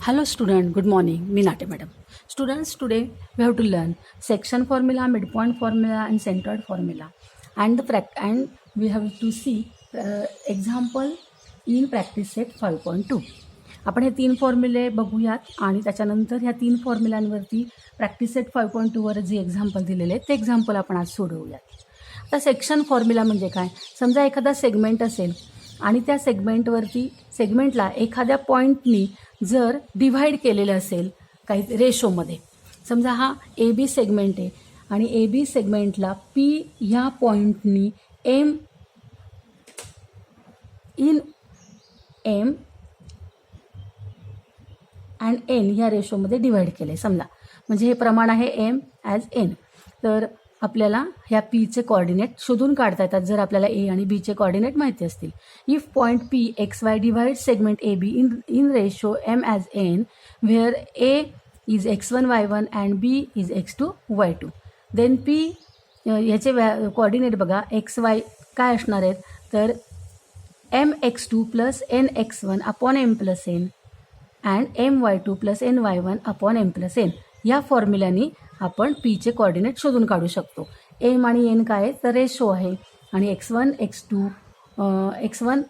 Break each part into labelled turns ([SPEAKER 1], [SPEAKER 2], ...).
[SPEAKER 1] Hello student, good morning. Me Nate madam. Students, today we have to learn section formula, midpoint formula and centroid formula and we have to see example in practice set 5.2. आपण हे 3 फॉर्म्युले बघूयात आणि त्याच्यानंतर ह्या 3 फॉर्म्युलांवरती practice set 5.2 वर जे example दिलेले आहेत ते एक्झाम्पल आपण आज सोडवूयात. आता सेक्शन फॉर्म्युला म्हणजे काय? समजा एखादा सेगमेंट असेल आणि त्या सेगमेंटला एखाद्या पॉईंटनी जर डिव्हाइड केलेलं असेल काही रेशोमध्ये, समजा हा ए बी सेगमेंट आहे आणि ए बी सेगमेंटला पी ह्या पॉईंटनी एम अँड एन ह्या रेशोमध्ये डिव्हाइड केलं आहे समजा, म्हणजे हे प्रमाण आहे एम ॲज एन. तर आपल्याला ह्या पीचे कॉर्डिनेट शोधून काढता येतात जर आपल्याला ए आणि बीचे कॉर्डिनेट माहिती असतील. If point P x y divide segment A B in ratio m as n where A is x1 y1 and B is x2 y2, then P ह्याचे कॉर्डिनेट बघा एक्स वाय काय असणार आहेत तर m x2 plus n x1 upon m plus n and m y2 plus n y1 upon m plus n. या फॉर्म्युल्याने आपण पीचे कॉर्डिनेट शोधून काढू शकतो. एम आणि एन काय तर रेशो आहे आणि x1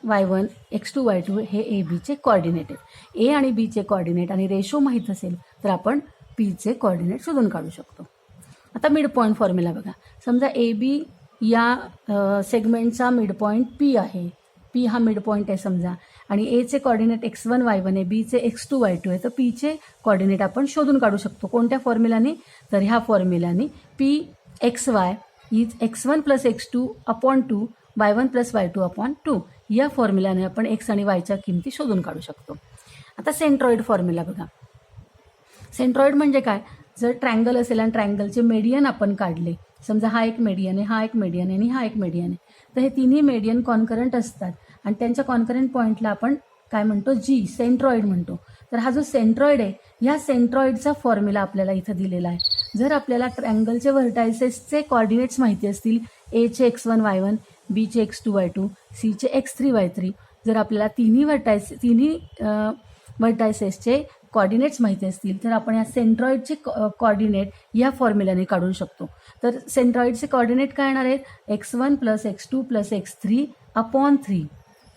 [SPEAKER 1] y1 x2 y2 हे ए बीचे कॉर्डिनेट आहेत. ए आणि बीचे कॉर्डिनेट आणि रेशो माहीत असेल तर आपण पीचे कॉर्डिनेट शोधून काढू शकतो. आता मिड पॉईंट फॉर्म्युला बघा. समजा ए बी या सेगमेंटचा मिड पॉईंट पी आहे, पी हा मिड पॉईंट आहे समजा, आणि एचे कॉर्डिनेट x1 y1 आहे, बीचे x2 y2 आहे. तर पीचे कॉर्डिनेट आपण शोधून काढू शकतो कोणत्या फॉर्म्युलाने तर ह्या फॉर्म्युलाने P x y is x1 plus x2 upon 2 y1 plus y2 upon 2. या फॉर्म्युलाने आपण एक्स आणि वायच्या किमती शोधून काढू शकतो. आता सेंट्रॉइड फॉर्म्युला बघा. सेंट्रॉइड म्हणजे काय? जर ट्रायंगल असेल आणि ट्रायंगलचे मेडियन आपण काढले, समजा हा एक मेडियन आहे, हा एक मेडियन आहे आणि हा एक मेडियन आहे, तर हे तिन्ही मेडियन कॉन्करंट असतात आणि त्यांच्या कॉन्करंट पॉईंटला आपण काय म्हणतो जी सेंट्रॉइड म्हणतो. तर हा जो सेंट्रॉइड आहे ह्या सेंट्रॉइडचा फॉर्म्युला आपल्याला इथं दिलेला आहे. जर आपल्याला ट्रायंगलचे व्हर्टायसेसचे कॉर्डिनेट्स माहिती असतील, एचे x1 y1, बीचे x2 y2, सीचे x3 y3, जर आपल्याला तिन्ही व्हर्टायसेसचे कॉर्डिनेट्स माहिती असतील तर आपण या सेंट्रॉइडचे कॉर्डिनेट या फॉर्म्युल्याने काढू शकतो. तर सेंट्रॉइडचे कॉर्डिनेट काय येणार आहेत x1 plus x2 plus x3 upon 3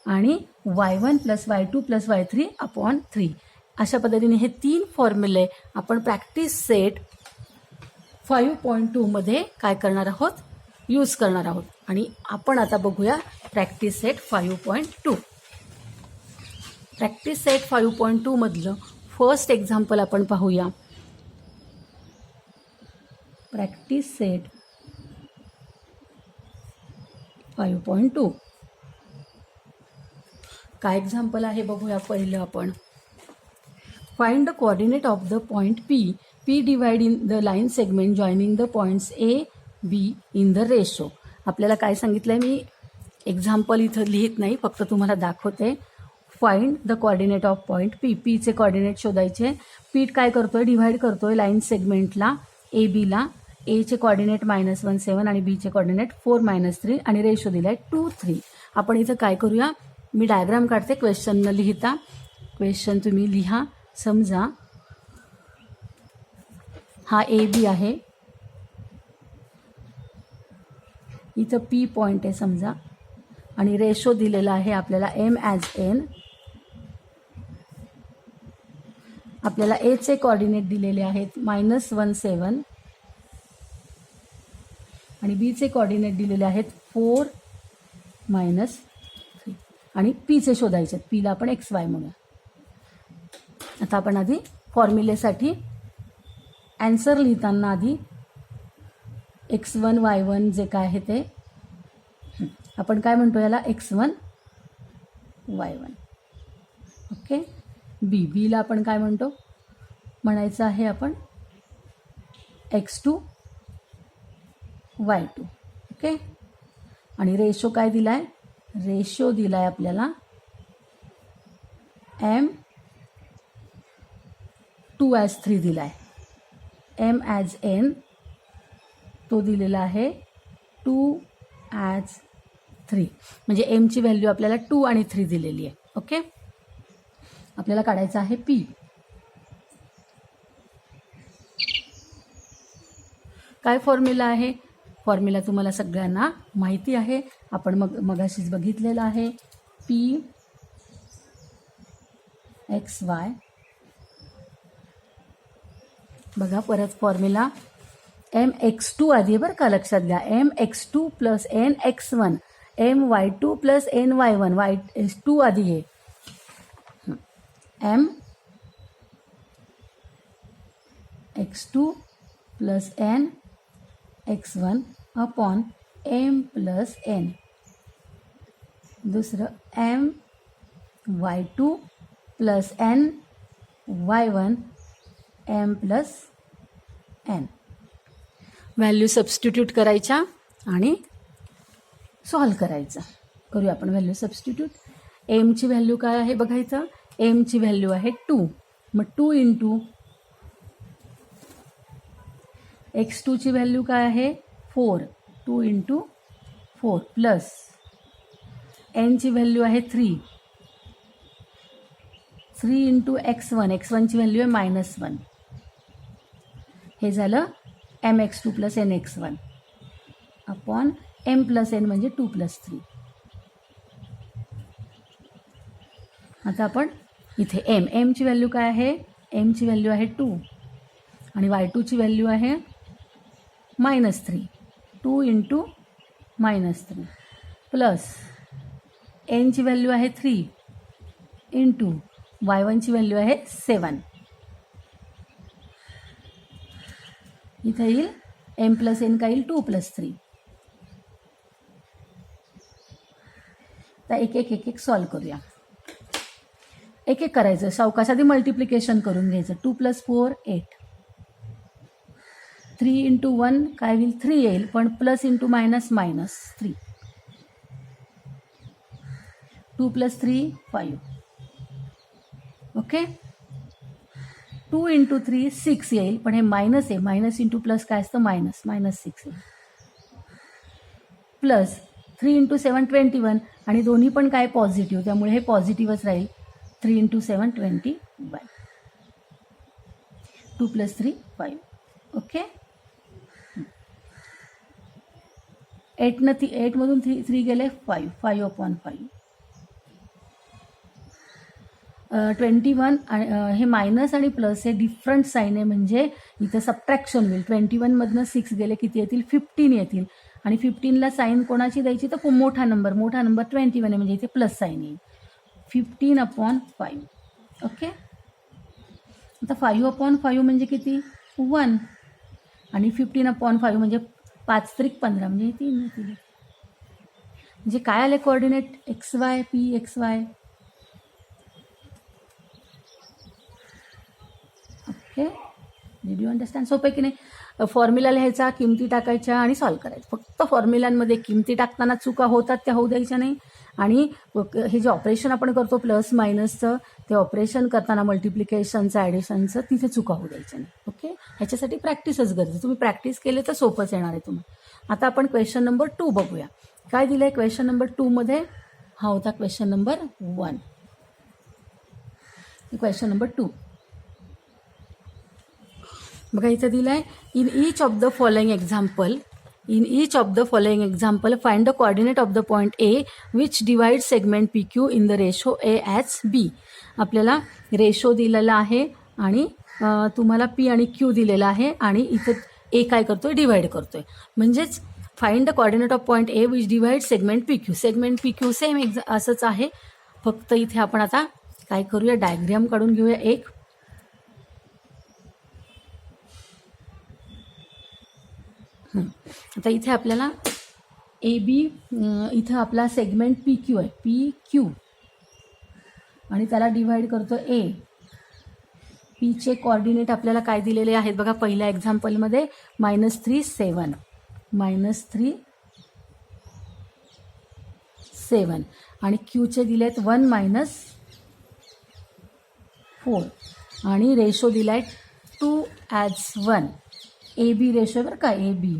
[SPEAKER 1] आणि y1 plus y2 plus y3 upon 3. अशा पद्धतीने हे 3 फॉर्म्युले आपण प्रॅक्टिस सेट 5.2 मध्ये काय करणार आहोत यूज करणार आहोत. आणि आपण आता बघूया प्रॅक्टिस सेट 5.2. प्रॅक्टिस सेट 5.2 मधलं फर्स्ट एक्झाम्पल आपण पाहूया. प्रॅक्टिस सेट 5.2 काय एक्झाम्पल आहे बघूया. पहिलं आपण find the coordinate of the point P divide in the line segment joining the points A B in the ratio. आपल्याला काय सांगितलंय, मी एक्झाम्पल इथं लिहित नाही, फक्त तुम्हाला दाखवते. Find the coordinate of point पीचे कॉर्डिनेट शोधायचे. पी काय करतोय डिव्हाइड करतोय लाईन सेगमेंटला ए बीला. एचे कॉर्डिनेट -1 7 आणि बीचे कॉर्डिनेट 4 -3 आणि रेशो दिलाय 2 3. आपण इथं काय करूया, मी डायग्राम काढते क्वेश्चन न लिहिता. क्वेश्चन तुम्ही लिहा. समजा हा ए बी आहे, इथं पी पॉईंट आहे समजा आणि रेशो दिलेला आहे आपल्याला एम ॲज एन. आपल्याला एचे कॉर्डिनेट दिलेले आहेत -1 7 आणि बीचे कॉर्डिनेट दिलेले आहेत 4 -3 आणि पीचे शोधायचे. पीला आपण एक्स वाय म्हणूया. आता आपण आधी फॉर्म्युलेसाठी ॲन्सर लिहिताना आधी x1 y1 जे काय आहे ते आपण काय म्हणतो याला x1 y1. ओके. बीला आपण काय म्हणायचं आहे आपण x2 y2. ओके. आणि रेशो काय दिलाय, रेशो दिलाय आपल्याला m 2 ॲज 3 दिलाय. एम ॲज एन तो दिलेला आहे 2 ॲज 3, म्हणजे एमची व्हॅल्यू आपल्याला 2 आणि 3 दिलेली आहे. ओके. आपल्याला काढायचं आहे पी. काय फॉर्म्युला आहे? फॉर्म्युला तुम्हाला सगळ्यांना माहिती आहे, आपण मगाशीच बघितलेलं आहे. पी एक्स वाय, बघा परत फॉर्म्युला mx2 आधी आहे बरं का, लक्षात घ्या. mx2 plus nx1 my2 plus ny1 y2 आधी आहे. mx2 plus nx1 upon m plus n. दुसरं my2 plus ny1 m plus n. Value substitute करायच्या आणि सॉल्व करायचं. करूया आपण व्हॅल्यू सबस्टिट्यूट. एमची व्हॅल्यू काय आहे बघायचं. एमची व्हॅल्यू आहे 2. मग 2 इंटू x2ची व्हॅल्यू काय आहे 4. 2 इंटू 4 प्लस एनची व्हॅल्यू आहे 3. 3 इंटू x1. x1ची व्हॅल्यू आहे -1. हे झालं mx2 plus nx1 upon m plus n म्हणजे 2 प्लस 3. आता आपण इथे एमची व्हॅल्यू काय आहे. एमची व्हॅल्यू आहे 2 आणि y2ची व्हॅल्यू आहे -3. 2 इंटू -3 प्लस एनची व्हॅल्यू आहे 3 इंटू y1ची व्हॅल्यू आहे 7. इथे येईल m प्लस n काय येईल 2 प्लस 3. तर एक सॉल्व करूया. एक करायचं. सावकाश आधी मल्टिप्लिकेशन करून घ्यायचं. 2 प्लस 4 8. 3 इंटू 1 काय होईल 3 येईल, पण plus into minus -3. 2 plus 3 5. Okay. 2 into 3 6 येईल, पण हे मायनस आहे. मायनस इंटू प्लस काय असतं -6 येईल. प्लस 3 इंटू 7 21 आणि दोन्ही पण काय पॉझिटिव्ह, त्यामुळे हे पॉझिटिव्हच राहील. 3 इंटू 7 21. 2 प्लस 3 5. ओके. 8 मधून 3 गेले 5. 5 अपॉन 5. 21 हे मायनस आणि प्लस हे डिफरंट साईन आहे, म्हणजे इथं सबट्रॅक्शन होईल. 21 मधनं 6 गेले किती येतील 15 येतील. आणि 15ला साईन कोणाची द्यायची तर मोठा नंबर 21 आहे, म्हणजे इथे प्लस साईन येईल. 15 अपॉन 5. ओके. आता 5 अपॉन 5 म्हणजे किती 1 आणि 15 अपॉन 5 म्हणजे 5 त्रिक 15 म्हणजे 3 येतील. म्हणजे काय आले coordinate XY PXY. Okay. Did you understand. सोपे की नाही. फॉर्म्युला लिहायचा, किमती टाकायच्या आणि सॉल्व करायचं. फक्त फॉर्म्युलांमध्ये किमती टाकताना चुका होतात त्या होऊ द्यायच्या नाही. आणि हे जे ऑपरेशन आपण करतो प्लस मायनसचं, ते ऑपरेशन करताना मल्टिप्लिकेशनचं ॲडिशनचं तिथे चुका होऊ द्यायच्या नाही. ओके. ह्याच्यासाठी प्रॅक्टिसच गरजेचं. तुम्ही प्रॅक्टिस केले तर सोपंच येणार आहे तुम्ही. आता आपण क्वेश्चन नंबर 2 बघूया. काय दिलं आहे क्वेश्चन नंबर 2 मध्ये. हा होता क्वेश्चन नंबर 1. क्वेश्चन नंबर 2 बघा इथं दिलं आहे. In each of the following example find the coordinate of the point A which divide segment PQ in the ratio A as B. आपल्याला रेशो दिलेला आहे आणि तुम्हाला P आणि Q दिलेला आहे आणि इथं A काय करतोय डिवाइड करतोय. म्हणजेच find the coordinate of point A which divide segment PQ. Segment PQ same असंच आहे, फक्त इथे आपण आता काय करूया डायग्राम काढून घेऊया एक. आता इथे आपल्याला AB इथं आपला सेगमेंट PQ आहे. PQ आणि त्याला डिवाइड करतो A. Pचे कोऑर्डिनेट आपल्याला काय दिलेले आहेत बघा. पहिल्या एक्झाम्पलमध्ये -3 7 -3 7 आणि Qचे दिलेत 1 -4 आणि रेशो दिलाय 2:1. AB रेशो बरं का. AB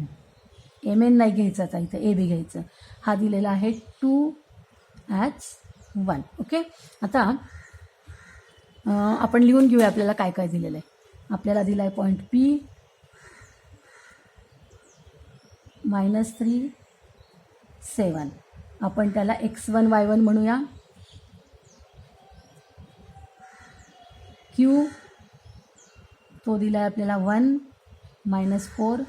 [SPEAKER 1] MN नाही घ्यायचा आता, इथं AB घ्यायचं. हा दिलेला आहे 2:1. ओके. आता आपण लिहून घेऊया आपल्याला काय काय दिलेलं आहे. आपल्याला दिला आहे पॉईंट P -3 7. आपण त्याला x1 y1 म्हणूया. Q तो दिला आहे आपल्याला 1 -4,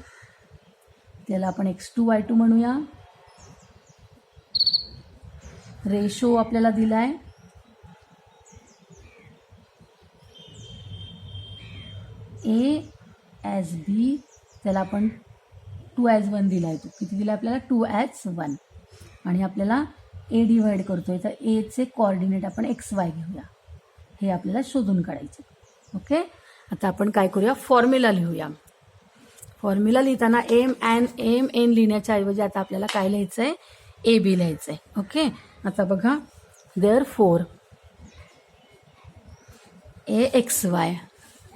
[SPEAKER 1] त्याला आपण x2 y2 म्हणूया. रेशो आपल्याला दिला आहे A as B, त्याला आपण 2 as 1 दिला आहे. तो किती दिला आपल्याला 2 as 1. आणि आपल्याला A डिवाइड करतोय तर Aचे कोऑर्डिनेट आपण XY घेऊया. हे आपल्याला शोधून काढायचे. ओके, आता आपण काय करूया, फॉर्म्युला लिहूया. फॉर्म्युला लिहिताना एम एन लिहिण्याच्या ऐवजी आता आपल्याला काय लिहायचं आहे, AB लिहायचं आहे. ओके, आता बघा, देअरफॉर AXY,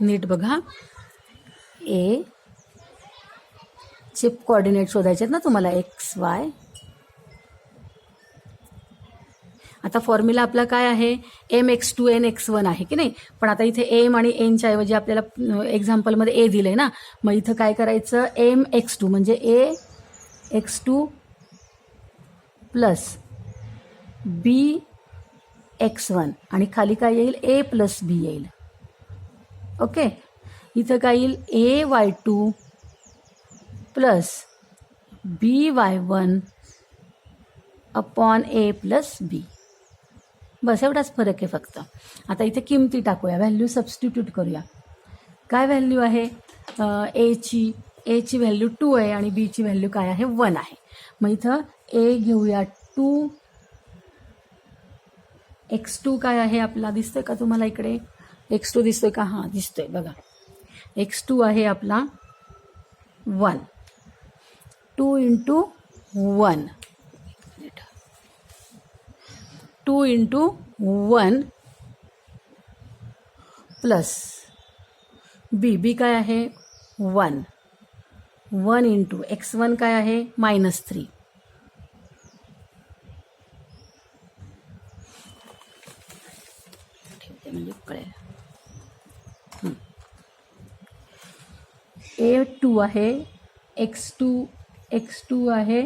[SPEAKER 1] नीट बघा, A चे कोऑर्डिनेट शोधायचे आहेत ना तुम्हाला, XY. आता फॉर्म्युला आपला काय आहे, MX2 NX1 आहे की नाही. पण आता इथे एम आणि एनच्या ऐवजी आपल्याला एक्झाम्पलमध्ये ए दिलं आहे ना, मग इथं काय करायचं, MX2 म्हणजे AX2 प्लस BX1 आणि खाली काय येईल, A प्लस B येईल. ओके, इथं काय येईल, AY2 plus BY1 upon A plus B. बस एवढाच फरक आहे फक्त. आता इथे किमती टाकूया, व्हॅल्यू सबस्टिट्यूट करूया. काय व्हॅल्यू आहे, एची व्हॅल्यू 2 आहे आणि बीची व्हॅल्यू काय आहे, 1 आहे. मग इथं ए घेऊया 2, x2 काय आहे आपला, दिसतोय का तुम्हाला इकडे, x2 दिसतोय का, हां दिसतोय बघा. x2 आहे आपला 1, 2 इंटू 1, 2 इंटू 1 प्लस बी काय आहे 1, 1 इंटू x1 काय आहे -3. ठेवते म्हणजे कळेल. A2 आहे x2 आहे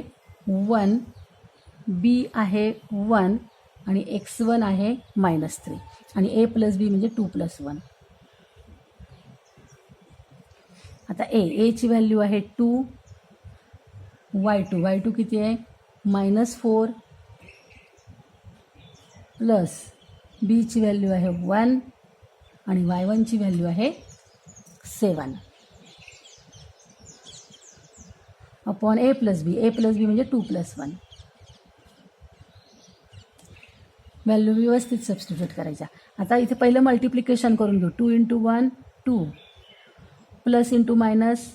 [SPEAKER 1] 1, B आहे 1 आणि x1 आहे -3 आणि A प्लस B म्हणजे 2 प्लस 1. आता एची व्हॅल्यू आहे 2, y2 किती आहे -4 प्लस बीची व्हॅल्यू आहे 1 आणि y1ची व्हॅल्यू आहे 7 अपॉन A प्लस बी म्हणजे 2 प्लस 1. व्हॅल्यू व्यवस्थित सबस्टिट्यूट करायच्या. आता इथे पहिलं मल्टिप्लिकेशन करून घेऊ. 2 into 1 2 plus into minus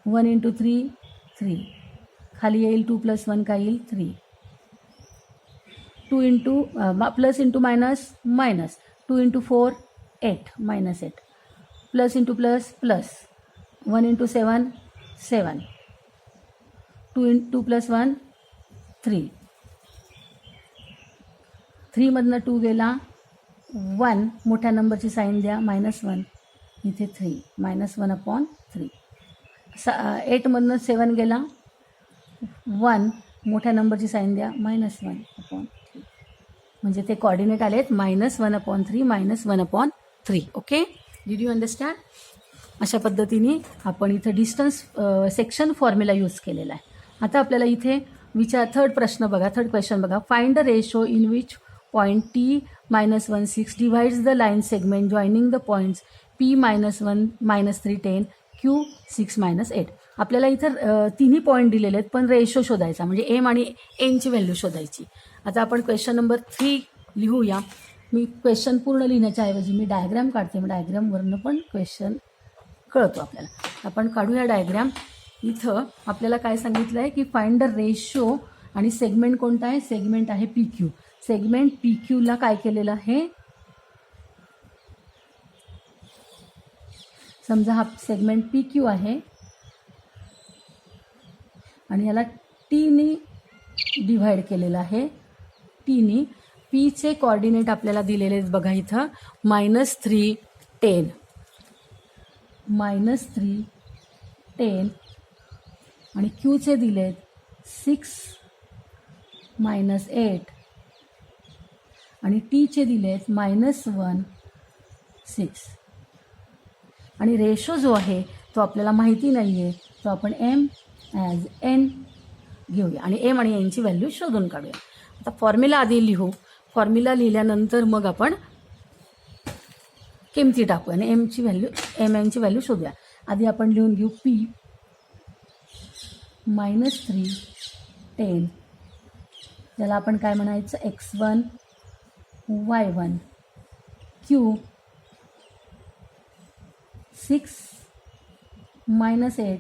[SPEAKER 1] 1 into 3 खाली येईल 2 प्लस 1 काय येईल 3. 2 into plus into minus 2 into 4 8 -8 plus into plus 1 into 7 2 plus 1 3 3मधनं 2 गेला 1, मोठ्या नंबरची साईन द्या -1, इथे 3 -1 अपॉन 3. 8मधनं 7 गेला 1, मोठ्या नंबरची साईन द्या -1 अपॉन 3. म्हणजे ते कोऑर्डिनेट आलेत -1 upon 3 -1 upon 3. Okay, did you understand. अशा पद्धतीने आपण इथं डिस्टन्स सेक्शन फॉर्म्युला यूज केलेला आहे. आता आपल्याला इथे थर्ड क्वेश्चन बघा. Find the ratio in which point T -16 divides the line segment joining the points P -1 -3 10 Q 6 -8. आपल्याला इथं तिन्ही पॉईंट दिलेले आहेत पण रेशो शोधायचा म्हणजे एम आणि एनची व्हॅल्यू शोधायची. आता आपण क्वेश्चन नंबर 3 लिहूया. मी क्वेश्चन पूर्ण लिहिण्याच्या ऐवजी मी डायग्राम काढते, मग डायग्रामवरनं पण क्वेश्चन कळतो आपल्याला. आपण काढूया डायग्राम. इथं आपल्याला काय सांगितलं आहे की फाइंड द रेशो आणि सेगमेंट कोणता आहे, सेगमेंट आहे PQ. सेगमेंट PQला काय केलेलं आहे, समजा हा सेगमेंट PQ आहे आणि याला Tने डिव्हाइड केलेलं आहे. Tने Pचे कोऑर्डिनेट आपल्याला दिलेले आहेत बघा इथं -3 10 -3 10 आणि क्यूचे दिलेत 6 -8 आणि टीचे दिलेत -1 6 आणि रेशो जो आहे तो आपल्याला माहिती नाही आहे, तो आपण m ॲज n घेऊया आणि m आणि n ची व्हॅल्यू शोधून काढूया. आता फॉर्म्युला आधी लिहू. फॉर्म्युला लिहिल्यानंतर मग आपण किमती टाकूया आणि m n ची व्हॅल्यू शोधूया. आधी आपण लिहून घेऊ p -3 10, त्याला आपण काय म्हणायचं x1 y1 q 6 -8,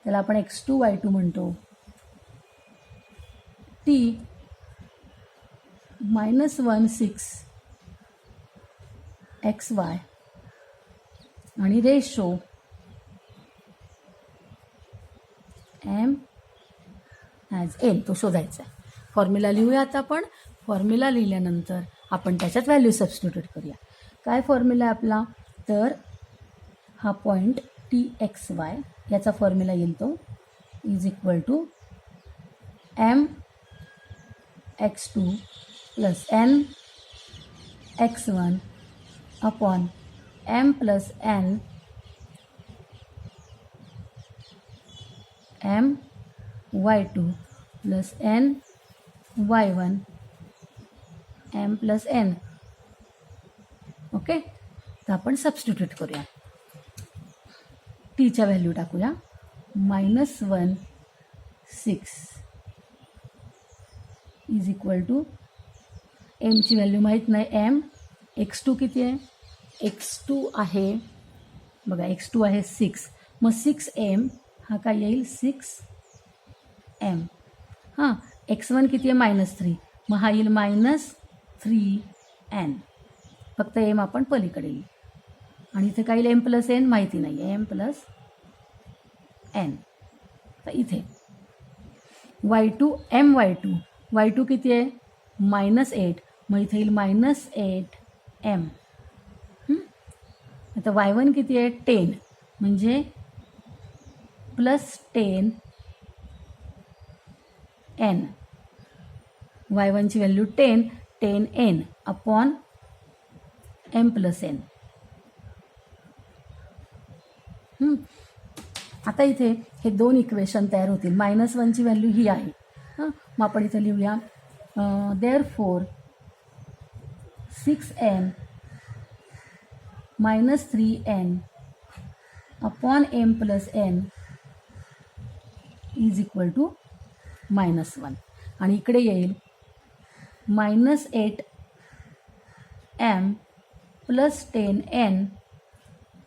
[SPEAKER 1] त्याला आपण x2 y2 म्हणतो. t -1 6 xy आणि रेशो m ॲज n तो शोधायचा आहे. फॉर्म्युला लिहूया. आता आपण फॉर्म्युला लिहिल्यानंतर आपण त्याच्यात व्हॅल्यू सबस्टिट्यूट करूया. काय फॉर्म्युला आहे आपला, तर हा पॉईंट TXY याचा फॉर्म्युला येईल तो is equal to m x2 plus n x1 upon m plus n m y2 plus n y1 m plus n. Okay, तर आपण सबस्टिट्यूट करूया. टीच्या व्हॅल्यू टाकूया -1 6 इज इक्वल टू एमची व्हॅल्यू माहीत नाही, m x2 किती आहे, x2 आहे बघा, x2 आहे 6, मग 6m हा काय येईल 6m. हां, x1 किती आहे -3, मग हा येईल -3n. फक्त m आपण पलीकडे येईल आणि इथे काय येईल m प्लस n माहिती नाही आहे, m प्लस n. तर इथे y2 y2 किती आहे -8, मग इथे येईल -8m. आता y1 किती आहे 10, म्हणजे +10n. y1 ची value 10n upon m plus n. आता इथे हे दोन इक्वेशन तयार होतील. -1 ची व्हॅल्यू ही आहे. मग आपण इथे लिहूया therefore 6m -3n upon m plus n is equal to -1 आणि इकडे येईल -8m plus 10n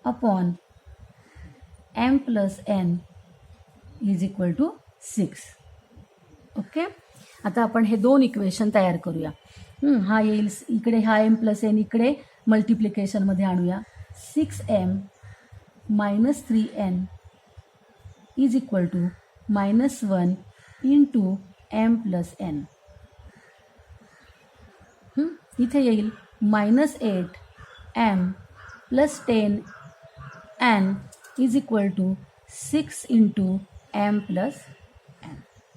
[SPEAKER 1] upon m plus n is equal to 6. Okay, आता आपण हे दोन इक्वेशन तयार करूया. हा येईल इकडे, हा m प्लस n इकडे मल्टिप्लिकेशनमध्ये आणूया. 6m -3n is equal to -1 into m plus n. इथे येईल -8m plus 10n is equal to 6 into m plus n.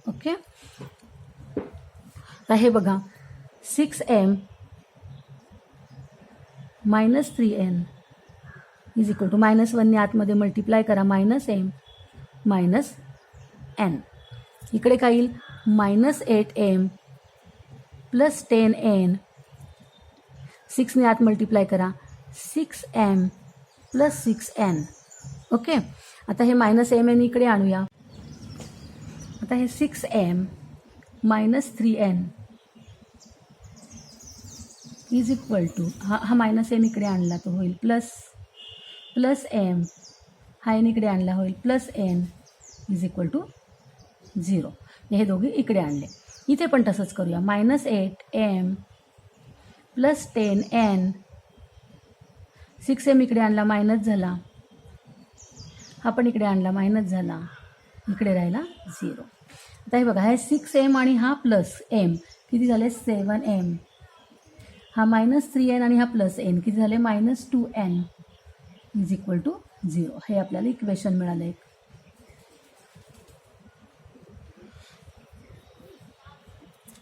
[SPEAKER 1] Okay, तर हे बघा 6m -3n is equal to -1ने आतमध्ये मल्टिप्लाय करा, -m -n. इकडे काय येईल -8m प्लस 10n, 6ने आत मल्टिप्लाय करा, 6m प्लस 6n. ओके, आता हे -mn इकडे आणूया. आता हे 6m -3n is equal to हा -m इकडे आणला तो होईल प्लस m, हा n इकडे आणला होईल plus n is equal to 0. हे दोघे इकडे आणले. इथे पण तसंच करूया. -8m प्लस 10n, 6m इकडे आणला मायनस झाला, हा पण इकडे आणला मायनस झाला, इकडे राहिला 0. आता हे बघा, हे 6m आणि हा प्लस m किती झाले 7m, हा -3n आणि हा प्लस n किती झाले -2n इज इक्वल टू 0. हे आपल्याला इक्वेशन मिळालं.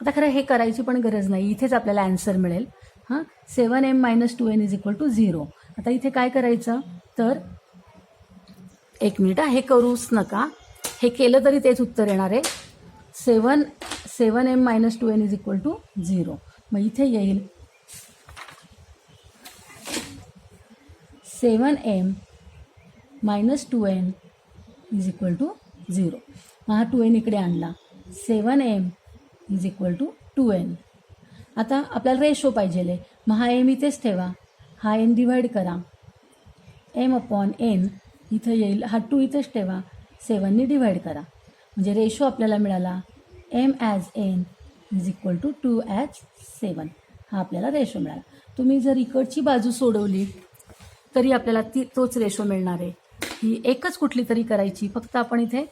[SPEAKER 1] आता खरं हे करायची पण गरज नाही, इथेच आपल्याला ॲन्सर मिळेल. हां, 7m - 2n = 0. आता इथे काय करायचं, तर एक मिनिट, हे करूच नका, हे केलं तरी तेच उत्तर येणार आहे. 7m - 2n = 0. मग इथे येईल 7m - 2n = 0. मग हा 2n इकडे आणला, 7m = 2n. आता आपल्याला रेशो पाहिजे आहे, मग हा m इथेच ठेवा, हा n डिवाइड करा, m/n इथं येईल, हा 2 इथेच ठेवा, 7ने डिवाइड करा, म्हणजे रेशो आपल्याला मिळाला m/n = 2/7. हा आपल्याला रेशो मिळाला. तुम्ही जर इकडची बाजू सोडवली तरी आपल्याला तोच रेशो मिळणार आहे. ही एकच कुठली तरी करायची, फक्त आपण इथे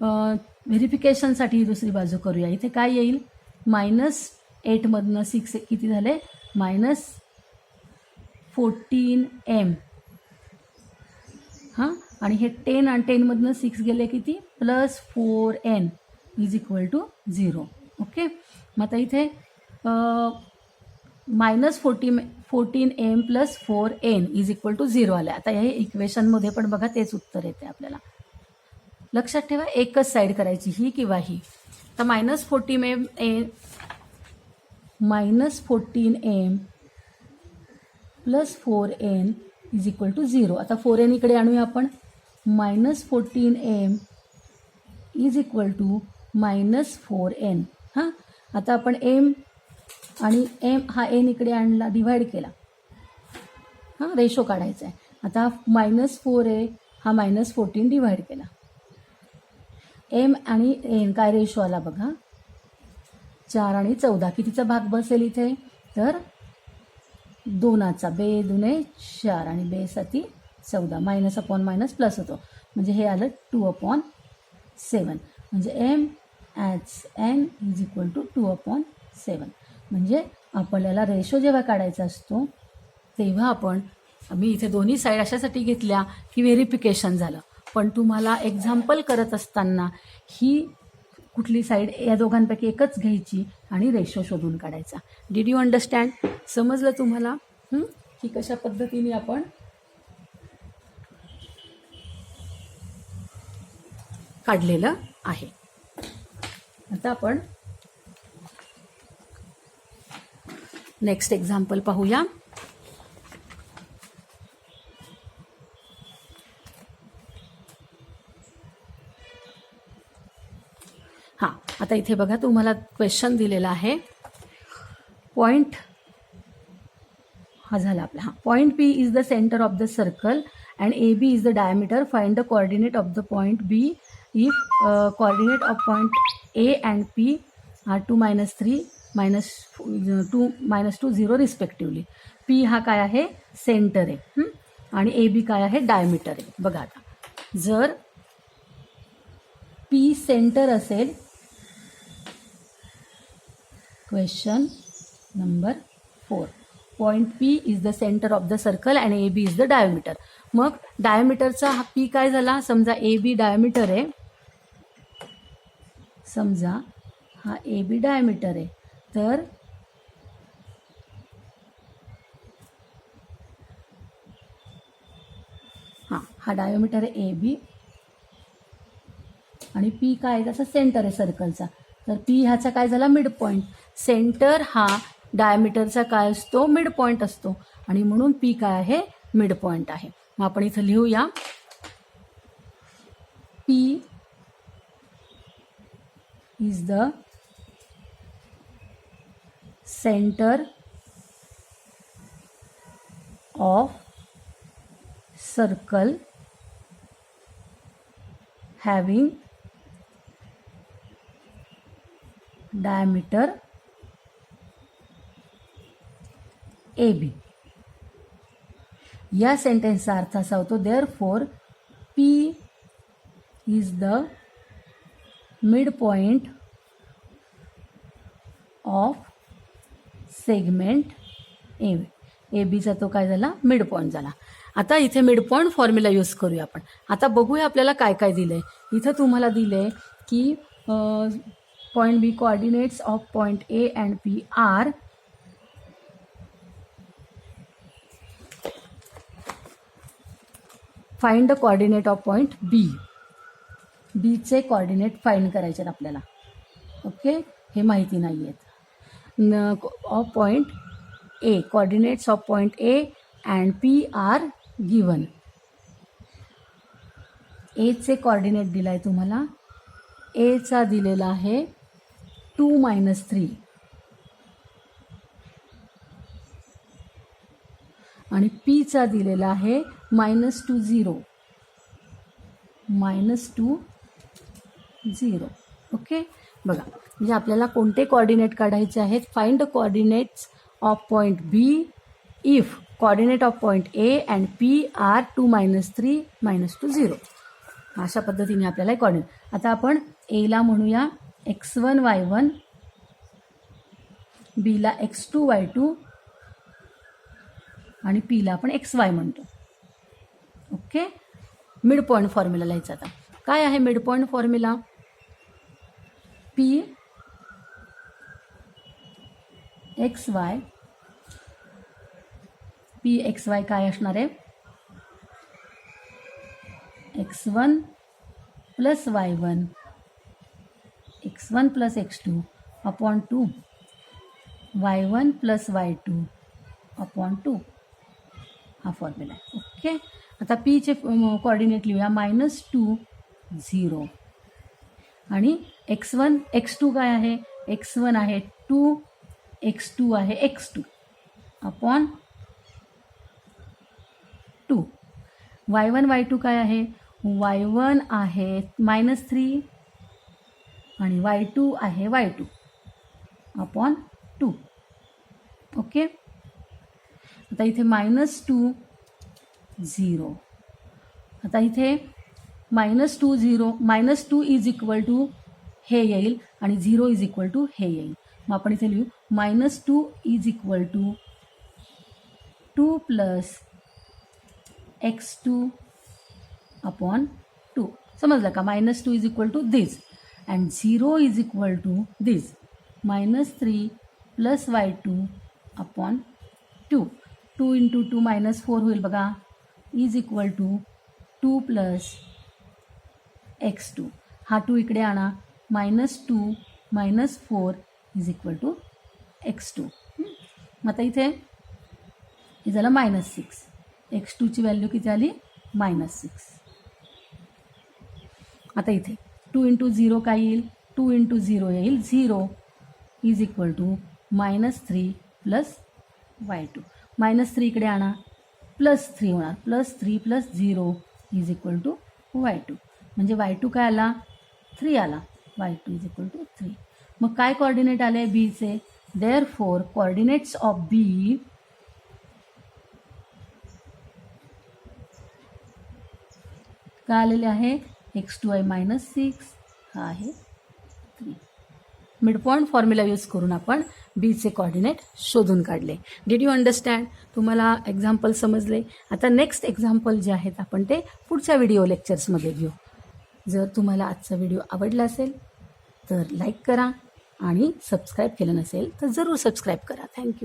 [SPEAKER 1] व्हेरिफिकेशनसाठी ही दुसरी बाजू करूया. इथे काय येईल, -8 मधनं 6 किती झाले, -14m. हां, आणि हे 10 आणि 10 मधनं 6 गेले किती, +4n = 0. ओके, मग आता इथे -14m + 4n = 0 आलं. आता हे इक्वेशनमध्ये पण बघा तेच उत्तर येते आपल्याला. लक्षात ठेवा, एकच साईड करायची, ही किंवा ही. तर -14m + 4n = 0. आता 4n इकडे आणूया आपण, -14m = -4n. हां, आता आपण m आणि m हा n इकडे आणला, डिवाइड केला. हां, रेशो काढायचा आहे. आता -4 आहे, हा -14 डिवाइड केला. m आणि n काय रेशो आला बघा, 4 आणि 14. कितीचा भाग बसेल इथे, तर 2चा, 2 दुने 4 आणि 2 7 14. -/- होतो, म्हणजे हे आलं 2/7. म्हणजे m/n = 2/7. म्हणजे आपल्याला रेशो जेव्हा काढायचा असतो तेव्हा मी इथे दोन्ही साईड अशासाठी घेतल्या की व्हेरिफिकेशन झालं. पण तुम्हाला एक्झाम्पल करत असताना ही कुठली साईड, या दोघांपैकी एकच घ्यायची आणि रेशो शोधून काढायचा. Did you understand? समजलं तुम्हाला की कशा पद्धतीने आपण काढलेलं आहे. आता आपण नेक्स्ट एक्झाम्पल पाहूया. हां, आता इथे बघा, तुम्हाला क्वेश्चन दिलेला आहे. पॉईंट हा झाला आपला. हां, point P is the centre of the circle and AB is the diameter. Find the coordinate of the point B if coordinate of point A and P are 2 - 3 -2 -2 0 respectively. P हा काय आहे, centre आहे, आणि AB काय आहे, diameter आहे. बघा, आता जर P सेंटर असेल, question number 4, point P is the centre of the circle and AB is the diameter. मग डायमीटरचा हा P काय झाला, समजा AB डायमीटर आहे, समजा हा AB डायमीटर आहे, तर हा डायमीटर आहे AB आणि P काय आहे, त्याचा सेंटर आहे सर्कलचा, तर P ह्याचा काय झाला, मिड पॉईंट. सेंटर हा डायमीटरचा काय असतो, मिड पॉईंट असतो, आणि म्हणून P काय आहे, मिड पॉईंट आहे. मग आपण इथं लिहूया, P is the centre of circle having diameter AB. या सेंटेन्सचा अर्थ असा होतो, therefore P is the mid point of segment AB. ABचा तो काय झाला, मिड पॉईंट झाला. आता इथे मिड पॉईंट फॉर्म्युला यूज करूया आपण. आता बघूया आपल्याला काय काय दिलंय. इथं तुम्हाला दिलंय की point B coordinates of point A and P are find the coordinate of point B. B चे कोऑर्डिनेट फाइंड करायचे आहेत आपल्याला. ओके, हे माहिती नाही आहेत. Of point A, coordinates of point A and P R given. A चे coordinate दिलाय तुम्हाला. ए चा दिलेला आहे 2-3 आणि पी चा दिलेला आहे -2 0. -2 0. ओके, बघा म्हणजे आपल्याला कोणते कोऑर्डिनेट काढायचे आहेत. Find the coordinates of point B if coordinate of point A and P are 2-3 -2 0. अशा पद्धतीने आपल्याला कोऑर्डिनेट. आता आपण एला म्हणूया x1 y1, बीला x2 y2 आणि पीला आपण xy म्हणतो. ओके, मिड पॉईंट फॉर्म्युला लिहायचा. आता काय आहे mid point formula. P x y काय असणार आहे. x1 + y1 x1 + x2 upon 2 y1 + y2 upon 2 हा फॉर्म्युला आहे. ओके, आता पीचे कोऑर्डिनेट लिहूया -2 0 आणि x1 x2 काय आहे. x1 आहे 2, x2 आहे x2 अपॉन 2. y1 y2 काय आहे. y1 आहे -3 आणि y2 आहे y2 अपॉन 2. ओके, आता इथे -2 0. आता इथे -2 0 -2 इज इक्वल टू हे येईल आणि 0 इज इक्वल टू हे येईल. मग आपण इथे लिहू -2 is equal to 2 + x2 upon 2. समजलं का. -2 is equal to this and 0 is equal to this. -3 + y2 upon 2. 2 × 2 -4 होईल बघा. Is equal to 2 + x2. हा 2 इकडे आणा. -2 - 4 इज इक्वल टू x2. मग आता इथे हे झालं -6. x2ची व्हॅल्यू किती आली. -6. आता इथे 2 × 0 काय येईल. 2 × 0 येईल 0 इज इक्वल टू -3 + y2. -3 इकडे आणा. +3 होणार. +3 + 0 इज इक्वल टू y2. म्हणजे y2 काय आला. 3 आला. y2 is equal to 3. मग काय कोऑर्डिनेट आले बीचे. देअरफॉर कोऑर्डिनेट्स ऑफ बी काय आलेले आहे. x2 -6 हा आहे 3. मिड पॉईंट फॉर्म्युला यूज करून आपण बीचे कोऑर्डिनेट शोधून काढले. Did you understand. तुम्हाला एक्झाम्पल समजले. आता नेक्स्ट एक्झाम्पल जे आहेत आपण ते पुढच्या व्हिडिओ लेक्चर्समध्ये घेऊ. जर तुम्हाला आजचा व्हिडिओ आवडला असेल तर लाईक करा आणि सबस्क्राईब केलं नसेल तर जरूर सबस्क्राईब करा. थँक्यू.